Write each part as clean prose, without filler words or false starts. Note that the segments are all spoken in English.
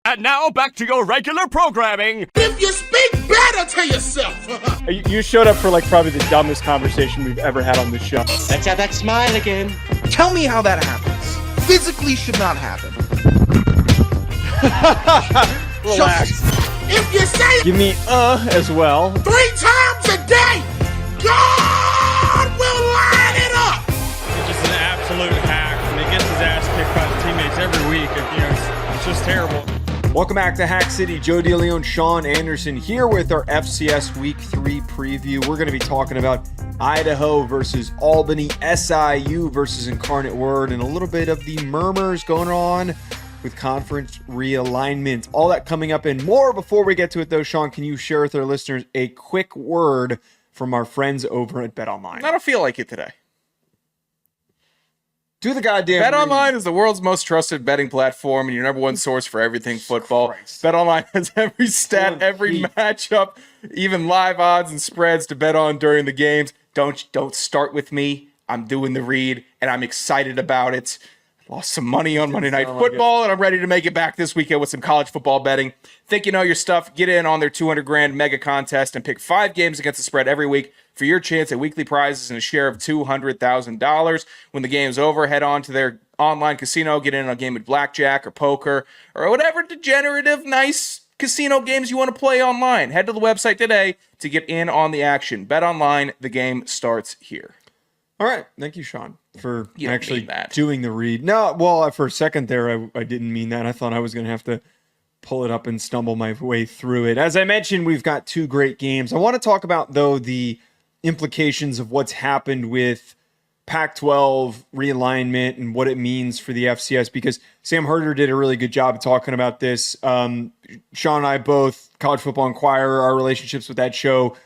And now back to your regular programming. If you speak better to yourself. You showed up for probably the dumbest conversation we've ever had on this show. Let's have that smile again. Tell me how that happens. Physically should not happen. Relax. If you say Give me as well. 3 times a day, God will line it up. He's just an absolute hack, and he gets his ass kicked by the teammates every week. It's just terrible. Welcome back to Hack City. DeLeone and Sean Anderson here with our FCS Week 3 preview. We're going to be talking about Idaho versus Albany, SIU versus Incarnate Word, and a little bit of the murmurs going on with conference realignment. All that coming up and more. Before we get to it, though, Sean, can you share with our listeners a quick word from our friends over at BetOnline? I don't feel like it today. Do the goddamn BetOnline is the world's most trusted betting platform and your number one source for everything football. BetOnline has every stat, every matchup, even live odds and spreads to bet on during the games. Don't start with me. I'm doing the read, and I'm excited about it. Lost some money on Monday Night Football, and I'm ready to make it back this weekend with some college football betting. Think you know your stuff? Get in on their $200,000 mega contest and pick 5 games against the spread every week for your chance at weekly prizes and a share of $200,000. When the game's over, head on to their online casino, get in on a game of blackjack or poker or whatever degenerative, nice casino games you want to play online. Head to the website today to get in on the action. Bet online, the game starts here. All right. Thank you, Sean, for You don't actually mean that. doing the read. No, well, for a second there, I didn't mean that. I thought I was going to have to pull it up and stumble my way through it. As I mentioned, we've got 2 great games. I want to talk about, though, the implications of what's happened with Pac-12 realignment and what it means for the FCS, because Sam Herder did a really good job of talking about this. Sean and I both, College Football Inquirer, our relationships with that show,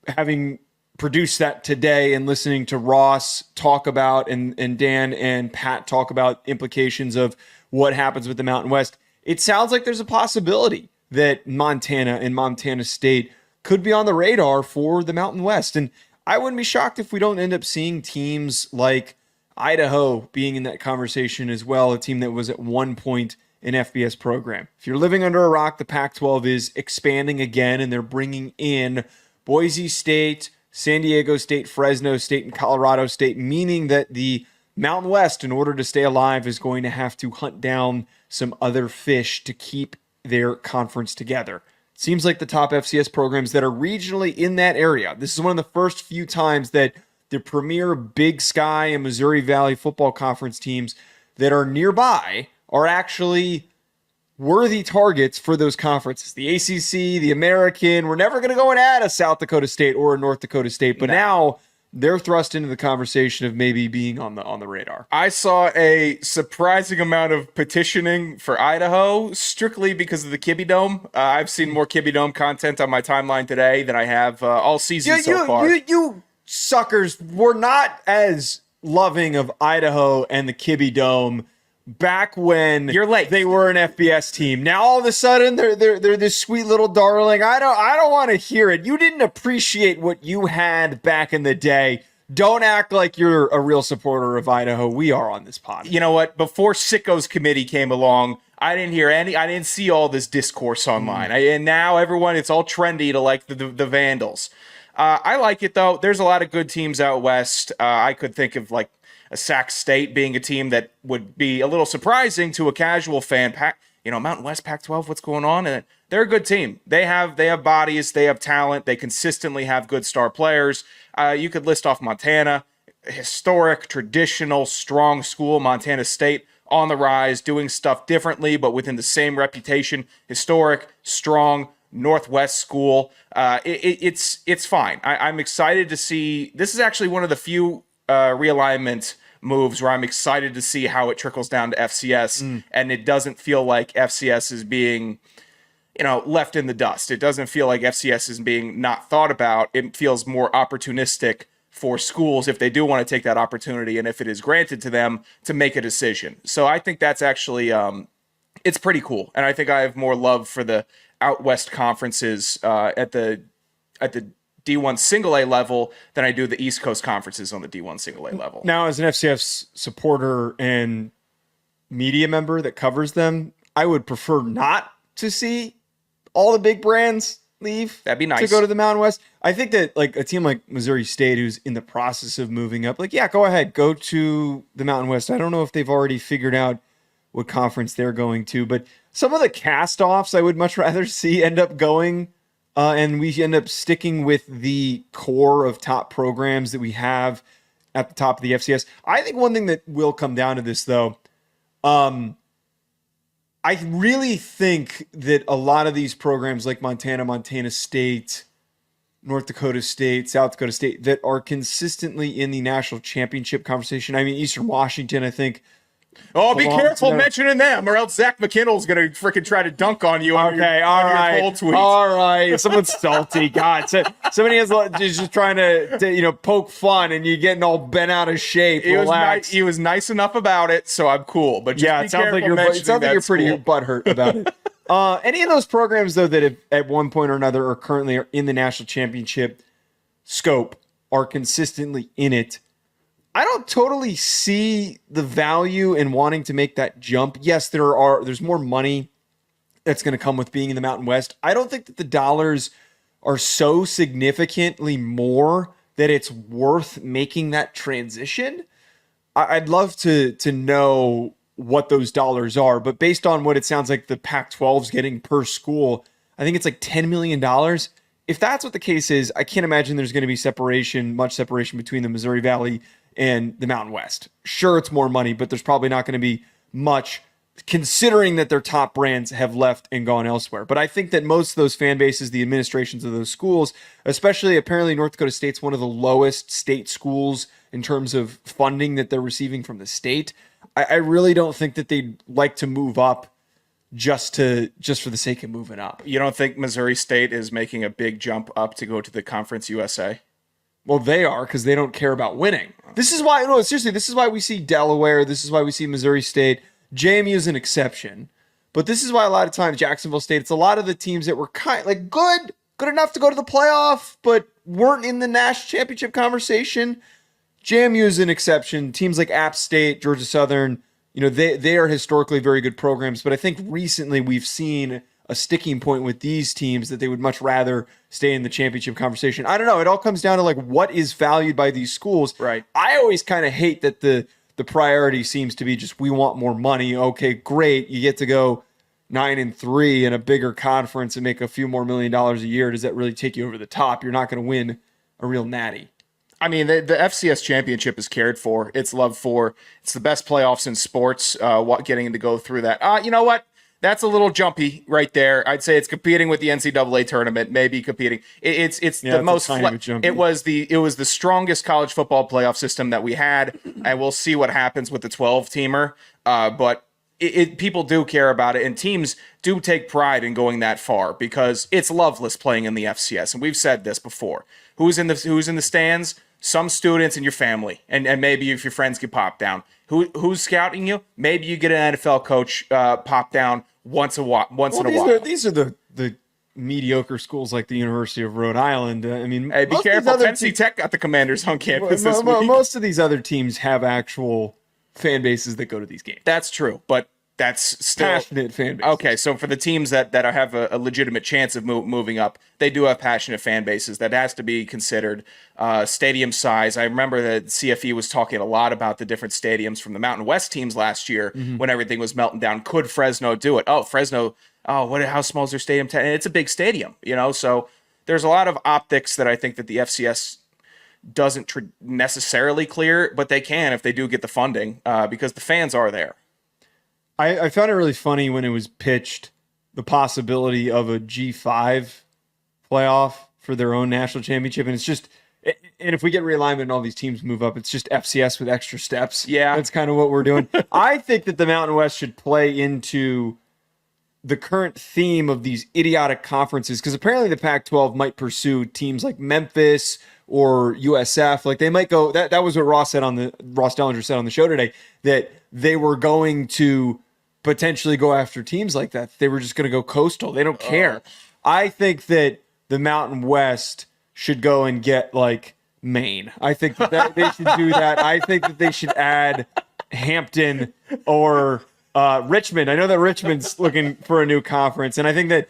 having produced that today and listening to Ross talk about and Dan and Pat talk about implications of what happens with the Mountain West, it sounds like there's a possibility that Montana and Montana State could be on the radar for the Mountain West. And I wouldn't be shocked if we don't end up seeing teams like Idaho being in that conversation as well, a team that was at one point an FBS program. If you're living under a rock, the Pac-12 is expanding again, and they're bringing in Boise State, San Diego State, Fresno State, and Colorado State, meaning that the Mountain West, in order to stay alive, is going to have to hunt down some other fish to keep their conference together. Seems like the top FCS programs that are regionally in that area. This is one of the first few times that the premier Big Sky and Missouri Valley Football Conference teams that are nearby are actually worthy targets for those conferences. The ACC, the American, we're never going to go and add a South Dakota State or a North Dakota State, but now they're thrust into the conversation of maybe being on the radar. I saw a surprising amount of petitioning for Idaho strictly because of the Kibby Dome. I've seen more Kibby Dome content on my timeline today than I have all season so far. You suckers were not as loving of Idaho and the Kibby Dome back when You're late. They were an FBS team. Now all of a sudden they're this sweet little darling. I don't want to hear it. You didn't appreciate what you had back in the day. Don't act like you're a real supporter of Idaho. We are on this pod. You know what? Before Sickos Committee came along, I didn't see all this discourse online. And now everyone, it's all trendy to like the Vandals. I like it though. There's a lot of good teams out west. I could think of like a Sac State being a team that would be a little surprising to a casual fan. Mountain West Pac-12, what's going on? And they're a good team. They have bodies, they have talent, they consistently have good star players. You could list off Montana, historic, traditional, strong school. Montana State on the rise, doing stuff differently, but within the same reputation. Historic, strong, Northwest school. It's fine. I'm excited to see. This is actually one of the few realignment moves where I'm excited to see how it trickles down to FCS, and it doesn't feel like FCS is being, left in the dust. It doesn't feel like FCS is being not thought about. It feels more opportunistic for schools if they do want to take that opportunity and if it is granted to them to make a decision. So I think that's actually, it's pretty cool. And I think I have more love for the out west conferences at the D1 single A level than I do the East Coast conferences on the D1 single A level. Now, as an FCS supporter and media member that covers them, I would prefer not to see all the big brands leave. That'd be nice to go to the Mountain West. I think that like a team like Missouri State, who's in the process of moving up, like, yeah, go ahead, go to the Mountain West. I don't know if they've already figured out what conference they're going to, but some of the cast-offs I would much rather see end up going, and we end up sticking with the core of top programs that we have at the top of the FCS. I think one thing that will come down to this, though, I really think that a lot of these programs like Montana State, North Dakota State, South Dakota State, that are consistently in the national championship conversation. I mean, Eastern Washington, I think. Oh, be careful mentioning them, or else Zach McKinnell's going to freaking try to dunk on you on your poll tweets. All right. Someone's salty. God, somebody is just trying to poke fun, and you're getting all bent out of shape. He was nice enough about it, so I'm cool. But just yeah, it sounds like you're pretty butthurt about it. Any of those programs, though, that have, at one point or another are currently in the national championship scope are consistently in it, I don't totally see the value in wanting to make that jump. Yes, there's more money that's going to come with being in the Mountain West. I don't think that the dollars are so significantly more that it's worth making that transition. I'd love to know what those dollars are, but based on what it sounds like the Pac-12 is getting per school, I think it's like $10 million. If that's what the case is, I can't imagine there's going to be much separation between the Missouri Valley and the Mountain West. Sure, it's more money, but there's probably not going to be much, considering that their top brands have left and gone elsewhere. But I think that most of those fan bases, the administrations of those schools, especially apparently North Dakota State's one of the lowest state schools in terms of funding that they're receiving from the state. I really don't think that they'd like to move up just for the sake of moving up. You don't think Missouri State is making a big jump up to go to the Conference USA? Well, they are, because they don't care about winning. This is why, seriously, this is why we see Delaware. This is why we see Missouri State. JMU is an exception. But this is why a lot of times Jacksonville State, it's a lot of the teams that were good enough to go to the playoff, but weren't in the national championship conversation. JMU is an exception. Teams like App State, Georgia Southern, they are historically very good programs. But I think recently we've seen a sticking point with these teams that they would much rather stay in the championship conversation. I don't know. It all comes down to what is valued by these schools. Right. I always kind of hate that the priority seems to be just, we want more money. Okay, great. You get to go 9-3 in a bigger conference and make a few more $1 million a year. Does that really take you over the top? You're not going to win a real natty. I mean, the FCS championship is cared for. It's loved for. It's the best playoffs in sports, getting to go through that. You know what? That's a little jumpy right there. I'd say it's competing with the NCAA tournament, maybe competing. It's the most. It was the strongest college football playoff system that we had, and we'll see what happens with the 12-teamer. But people do care about it, and teams do take pride in going that far because it's loveless playing in the FCS, and we've said this before. Who's in the stands? Some students and your family, and maybe if your friends get popped down. Who's scouting you? Maybe you get an NFL coach pop down once in a while. These are the mediocre schools like the University of Rhode Island. I mean, hey, be careful. Tennessee Tech got the Commanders on campus this week. Most of these other teams have actual fan bases that go to these games. That's true, but that's still passionate fan bases. Okay, so for the teams that have a legitimate chance of moving up, they do have passionate fan bases. That has to be considered. Stadium size. I remember that CFE was talking a lot about the different stadiums from the Mountain West teams last year when everything was melting down. Could Fresno do it? Oh, Fresno. Oh, how small is their stadium? And it's a big stadium, So there's a lot of optics that I think that the FCS doesn't necessarily clear, but they can if they do get the funding because the fans are there. I found it really funny when it was pitched, the possibility of a G5 playoff for their own national championship. And it's just, and if we get realignment and all these teams move up, it's just FCS with extra steps. Yeah. That's kind of what we're doing. I think that the Mountain West should play into the current theme of these idiotic conferences, because apparently the Pac-12 might pursue teams like Memphis or USF. Like they might go, that was what Ross Dellinger said on the show today, that they were going to potentially go after teams like that. They were just going to go coastal. They don't care. I think that the Mountain West should go and get Maine. I think that they should do that. I think that they should add Hampton or Richmond. I know that Richmond's looking for a new conference, and I think that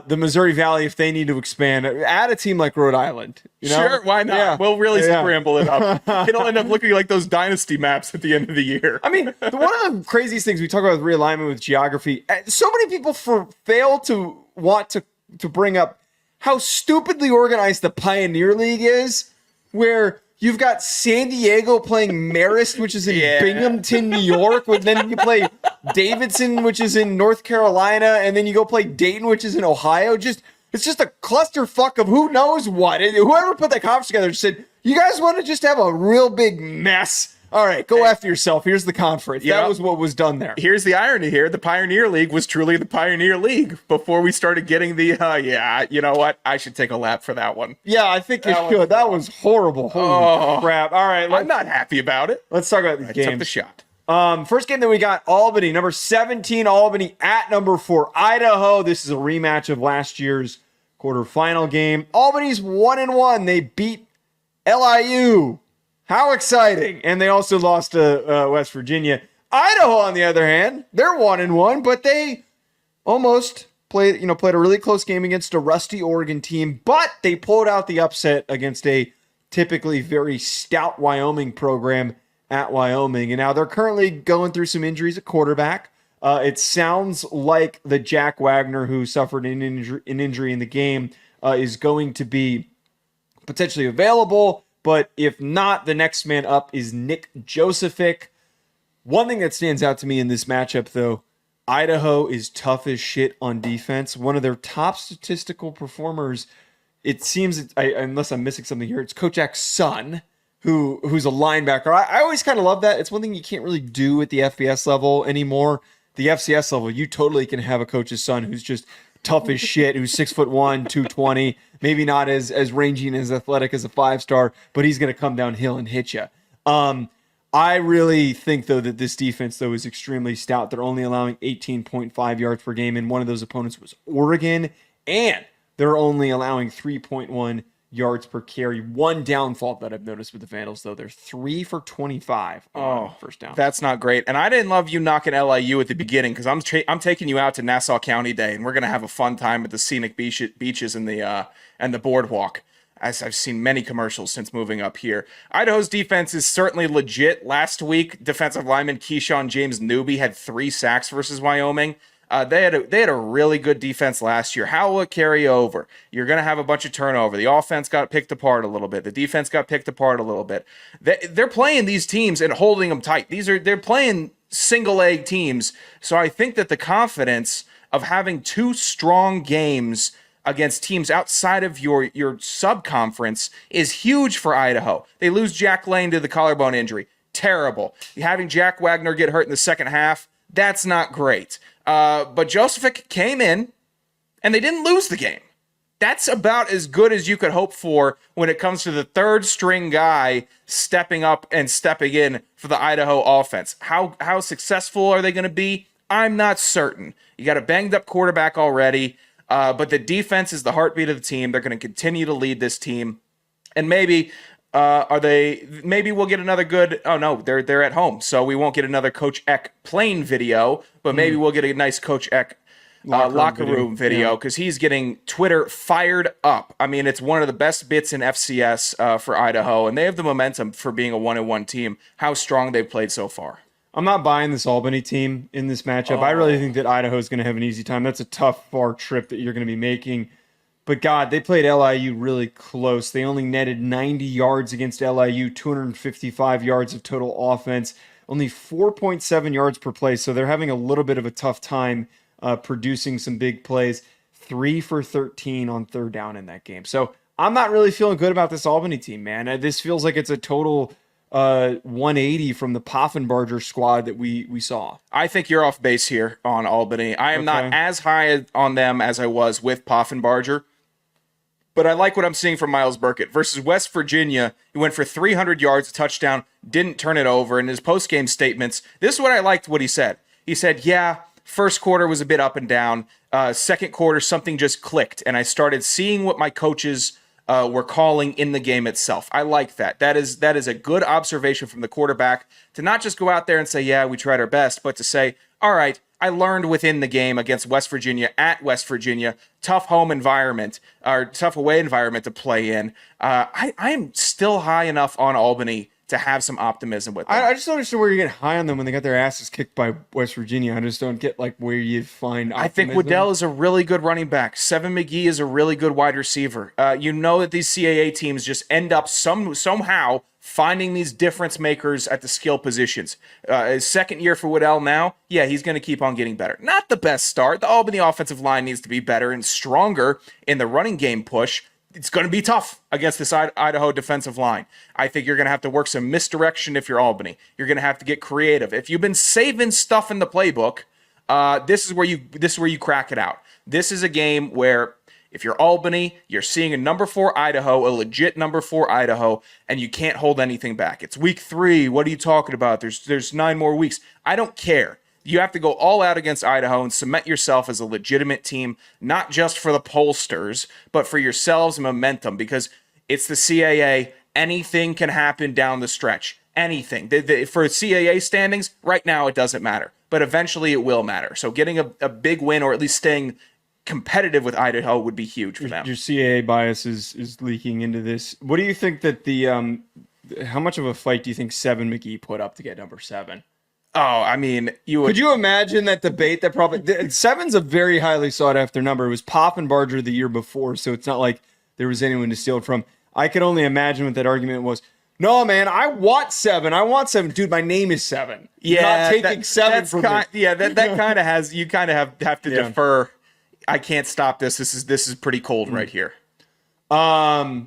the Missouri Valley, if they need to expand, add a team like Rhode Island. You know? Sure, why not? Yeah. We'll really scramble it up. It'll end up looking like those dynasty maps at the end of the year. I mean, one of the craziest things we talk about with realignment with geography, so many people fail to want to bring up how stupidly organized the Pioneer League is, where you've got San Diego playing Marist, which is in Binghamton, New York, and then you play Davidson, which is in North Carolina, and then you go play Dayton, which is in Ohio. It's just a clusterfuck of who knows what. And whoever put that conference together said, you guys want to just have a real big mess? All right, go after yourself. Here's the conference. That was what was done there. Here's the irony here. The Pioneer League was truly the Pioneer League before we started getting the, you know what? I should take a lap for that one. Yeah, I think you should. That was horrible. Holy crap. All right. I'm not happy about it. Let's talk about these games. I took the shot. First game that we got, Albany, number 17 Albany at number 4 Idaho. This is a rematch of last year's quarterfinal game. Albany's 1-1. They beat LIU. How exciting. And they also lost to West Virginia. Idaho, on the other hand, they're 1-1, but they almost played a really close game against a rusty Oregon team, but they pulled out the upset against a typically very stout Wyoming program at Wyoming. And now they're currently going through some injuries at quarterback. It sounds like the Jack Wagner, who suffered an injury in the game, is going to be potentially available. But if not, the next man up is Nick Josephic. One thing that stands out to me in this matchup, though, Idaho is tough as shit on defense. One of their top statistical performers, it seems, unless I'm missing something here, it's Kochak's son, who's a linebacker. I always kind of love that. It's one thing you can't really do at the FBS level anymore. The FCS level, you totally can have a coach's son who's just tough as shit, who's 6'1", 220, maybe not as rangy and as athletic as a 5-star, but he's going to come downhill and hit you. I really think, though, that this defense, though, is extremely stout. They're only allowing 18.5 yards per game, and one of those opponents was Oregon, and they're only allowing 3.1 yards per carry. One downfall that I've noticed with the Vandals, though, they're 3 for 25 on first down. That's not great. And I didn't love you knocking LIU at the beginning, because I'm taking you out to Nassau County Day, and we're going to have a fun time at the scenic beaches and the boardwalk, as I've seen many commercials since moving up here. Idaho's defense is certainly legit. Last week, defensive lineman Keyshawn James Newby had 3 sacks versus Wyoming. They had a really good defense last year. How will it carry over? You're going to have a bunch of turnover. The offense got picked apart a little bit. The defense got picked apart a little bit. They're playing these teams and holding them tight. They're playing single-leg teams. So I think that the confidence of having 2 strong games against teams outside of your sub-conference is huge for Idaho. They lose Jack Lane to the collarbone injury. Terrible. Having Jack Wagner get hurt in the second half, that's not great. But Josephic came in, and they didn't lose the game. That's about as good as you could hope for when it comes to the third-string guy stepping up and stepping in for the Idaho offense. How successful are they going to be? I'm not certain. You got a banged-up quarterback already. But the defense is the heartbeat of the team. They're going to continue to lead this team. And maybe we'll get another good, they're at home. So we won't get another Coach Eck plane video, but maybe we'll get a nice Coach Eck locker room video, because he's getting Twitter fired up. I mean, it's one of the best bits in FCS for Idaho, and they have the momentum for being a 1-1 team, how strong they've played so far. I'm not buying this Albany team in this matchup. I really think that Idaho is going to have an easy time. That's a tough, far trip that you're going to be making. But, God, they played LIU really close. They only netted 90 yards against LIU, 255 yards of total offense, only 4.7 yards per play. So they're having a little bit of a tough time producing some big plays. 3 for 13 on third down in that game. So I'm not really feeling good about this Albany team, man. This feels like it's a total 180 from the Poffenbarger squad that we saw. I think you're off base here on Albany. I am not as high on them as I was with Poffenbarger, but I like what I'm seeing from Miles Burkett. Versus West Virginia, he went for 300 yards, a touchdown, didn't turn it over. In his post-game statements, this is what I liked what he said. He said, first quarter was a bit up and down. Second quarter, something just clicked, and I started seeing what my coaches were calling in the game itself. I like that. That is a good observation from the quarterback, to not just go out there and say, we tried our best, but to say, all right, I learned within the game against West Virginia at West Virginia, tough home environment or tough away environment to play in. I am still high enough on Albany to have some optimism with them. I just don't understand where you get high on them when they got their asses kicked by West Virginia. I just don't get like where you find optimism. I think Waddell is a really good running back. Seven McGee is a really good wide receiver. You know that these CAA teams just end up somehow finding these difference makers at the skill positions. His second year for Waddell now, yeah, he's going to keep on getting better. Not the best start. The Albany offensive line needs to be better and stronger in the running game push. It's going to be tough against this Idaho defensive line. I think you're going to have to work some misdirection if you're Albany. You're going to have to get creative. If you've been saving stuff in the playbook, this is where you crack it out. This is a game where if you're Albany, you're seeing a number 4 Idaho, a legit number 4 Idaho, and you can't hold anything back. It's week 3. What are you talking about? There's 9 more weeks. I don't care. You have to go all out against Idaho and cement yourself as a legitimate team, not just for the pollsters, but for yourselves and momentum, because it's the CAA. Anything can happen down the stretch. Anything. For CAA standings, right now it doesn't matter, but eventually it will matter. So getting a big win, or at least staying competitive with Idaho, would be huge for them. Your CAA bias is leaking into this. What do you think that how much of a fight do you think 7 McGee put up to get number 7? Oh, I mean, Could you imagine that debate? That probably 7's a very highly sought after number. It was Pop and Barger the year before, so it's not like there was anyone to steal it from. I could only imagine what that argument was. No, man, I want 7. I want 7, dude. My name is 7. Yeah, You're not taking 7 from me. Yeah, that kind of has, you kind of have to defer. I can't stop this. This is pretty cold right here. I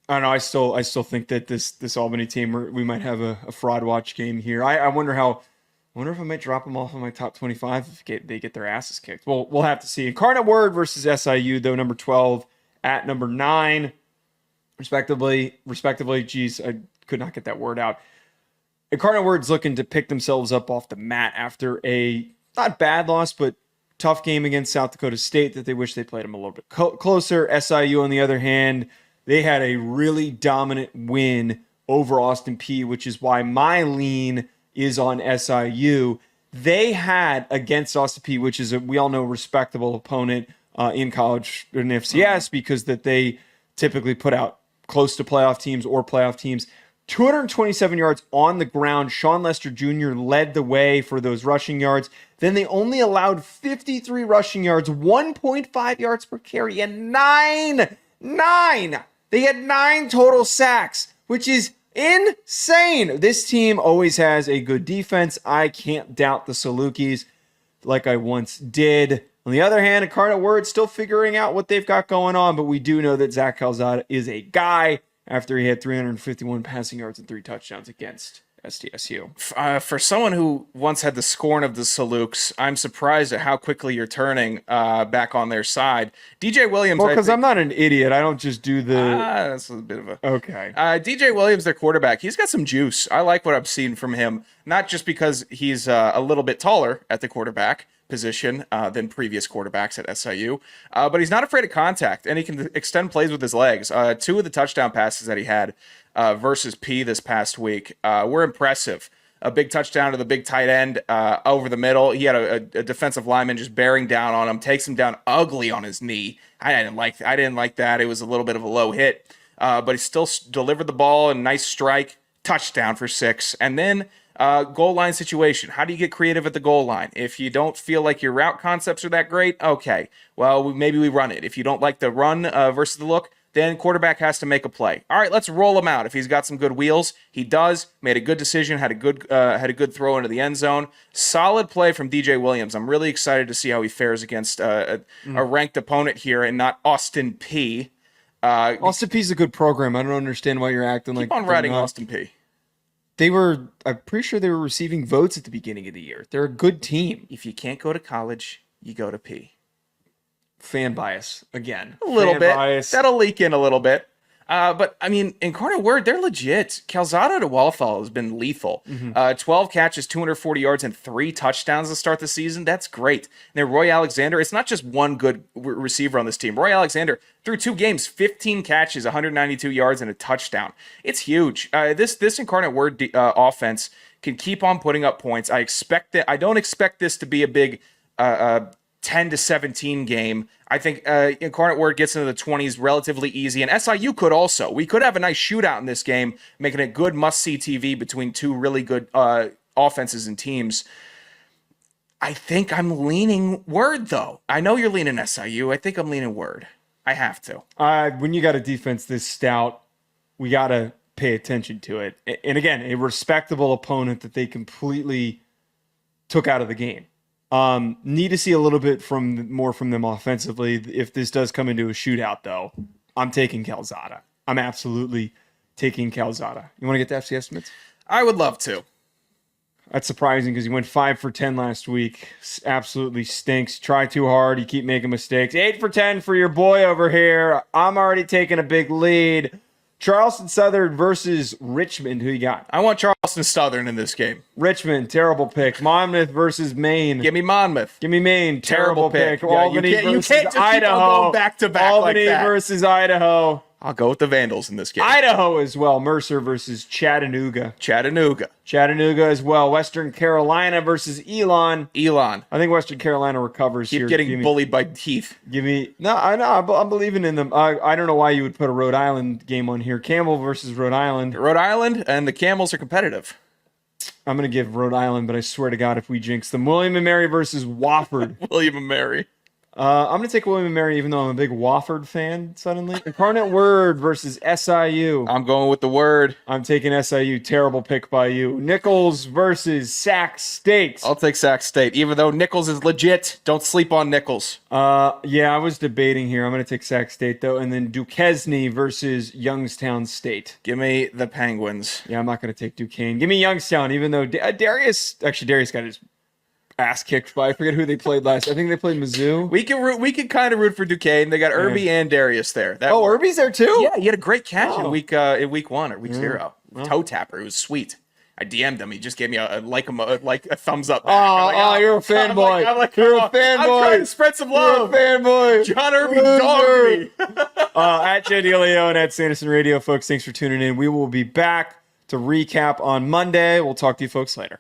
don't know. I still think that this Albany team, we might have a fraud watch game here. I wonder if I might drop them off of my top 25 if they get their asses kicked. Well, we'll have to see. Incarnate Word versus SIU, though, number 12 at number 9, respectively. Geez, I could not get that word out. Incarnate Word's looking to pick themselves up off the mat after a not bad loss, but tough game against South Dakota State that they wish they played them a little bit closer. SIU, on the other hand, they had a really dominant win over Austin Peay, which is why my lean is on SIU. They had against Austin Peay, which is we all know respectable opponent in college in FCS, because that they typically put out close to playoff teams or playoff teams. 227 yards on the ground. Sean Lester Jr. led the way for those rushing yards. Then they only allowed 53 rushing yards, 1.5 yards per carry, and 9. They had 9 total sacks, which is insane. This team always has a good defense. I can't doubt the Salukis like I once did. On the other hand, Incarnate Word still figuring out what they've got going on, but we do know that Zach Calzada is a guy after he had 351 passing yards and 3 touchdowns against SDSU. For someone who once had the scorn of the Salukes, I'm surprised at how quickly you're turning back on their side. DJ Williams... Well, because I'm not an idiot. I don't just do the... that's a bit of a... Okay. DJ Williams, their quarterback, he's got some juice. I like what I've seen from him, not just because he's a little bit taller at the quarterback position than previous quarterbacks at SIU, but he's not afraid of contact, and he can extend plays with his legs. 2 of the touchdown passes that he had versus P this past week were impressive. A big touchdown to the big tight end over the middle. He had a defensive lineman just bearing down on him, takes him down ugly on his knee. I didn't like that. It was a little bit of a low hit, but he still delivered the ball, and nice strike, touchdown for 6. And then goal line situation. How do you get creative at the goal line? If you don't feel like your route concepts are that great, okay, well, maybe we run it. If you don't like the run versus the look, then quarterback has to make a play. All right, let's roll him out. If he's got some good wheels, he does. Made a good decision, had a good throw into the end zone. Solid play from DJ Williams. I'm really excited to see how he fares against a ranked opponent here, and not Austin Peay. Austin Peay's a good program. I don't understand why you're acting like... Keep on riding Austin Peay. I'm pretty sure they were receiving votes at the beginning of the year. They're a good team. If you can't go to college, you go to P. Fan bias again. A little bit. Bias. That'll leak in a little bit. But I mean, Incarnate Word, they're legit. Calzada to Walthall has been lethal. 12 catches, 240 yards, and 3 touchdowns to start the season. That's great. And then Roy Alexander, it's not just one good receiver on this team. Roy Alexander, through 2 games, 15 catches, 192 yards, and a touchdown. It's huge. This Incarnate Word offense can keep on putting up points. I don't expect this to be a big 10-17 game. I think Incarnate Word gets into the 20s relatively easy, and SIU could also. We could have a nice shootout in this game, making it good must-see TV between two really good offenses and teams. I think I'm leaning Word, though. I know you're leaning SIU. I think I'm leaning Word. I have to. When you got a defense this stout, we got to pay attention to it. And again, a respectable opponent that they completely took out of the game. Need to see a little bit more from them offensively. If this does come into a shootout, though, I'm taking Calzada. I'm absolutely taking Calzada. You want to get the FC estimates? I would love to. That's surprising because he went 5 for 10 last week. Absolutely stinks. Try too hard. You keep making mistakes. 8 for 10 for your boy over here. I'm already taking a big lead. Charleston Southern versus Richmond. Who you got? I want Charleston Southern in this game. Richmond, terrible pick. Monmouth versus Maine. Give me Monmouth. Give me Maine, terrible pick. Yeah, Albany you can't versus just Idaho. Keep on going back to back Albany like that. versus Idaho. I'll go with the Vandals in this game. Idaho as well. Mercer versus Chattanooga. Chattanooga as well. Western Carolina versus Elon. I think Western Carolina recovers keep here. getting bullied by Heath. I'm believing in them. I don't know why you would put a Rhode Island game on here. Campbell versus Rhode Island. Rhode Island and the Camels are competitive. I'm going to give Rhode Island, but I swear to God, if we jinx them. William & Mary versus Wofford. William & Mary. I'm going to take William & Mary, even though I'm a big Wofford fan suddenly. Incarnate Word versus SIU. I'm going with the Word. I'm taking SIU. Terrible pick by you. Nichols versus Sac State. I'll take Sac State, even though Nichols is legit. Don't sleep on Nichols. Yeah, I was debating here. I'm going to take Sac State, though. And then Duquesne versus Youngstown State. Give me the Penguins. Yeah, I'm not going to take Duquesne. Give me Youngstown, even though Darius got his ass kicked by, I forget who they played last. I think they played Mizzou. We can kind of root for Duquesne. They got Irby and Darius there. Irby's there too? Yeah, he had a great catch in week 1 or week 0. Toe tapper. It was sweet. I DM'd him. He just gave me a thumbs up. You're a fanboy. You're a fanboy. I'm trying to spread some love. You're a fanboy. John Irby dogged me. At Joe DeLeone at Sanderson Radio, folks. Thanks for tuning in. We will be back to recap on Monday. We'll talk to you folks later.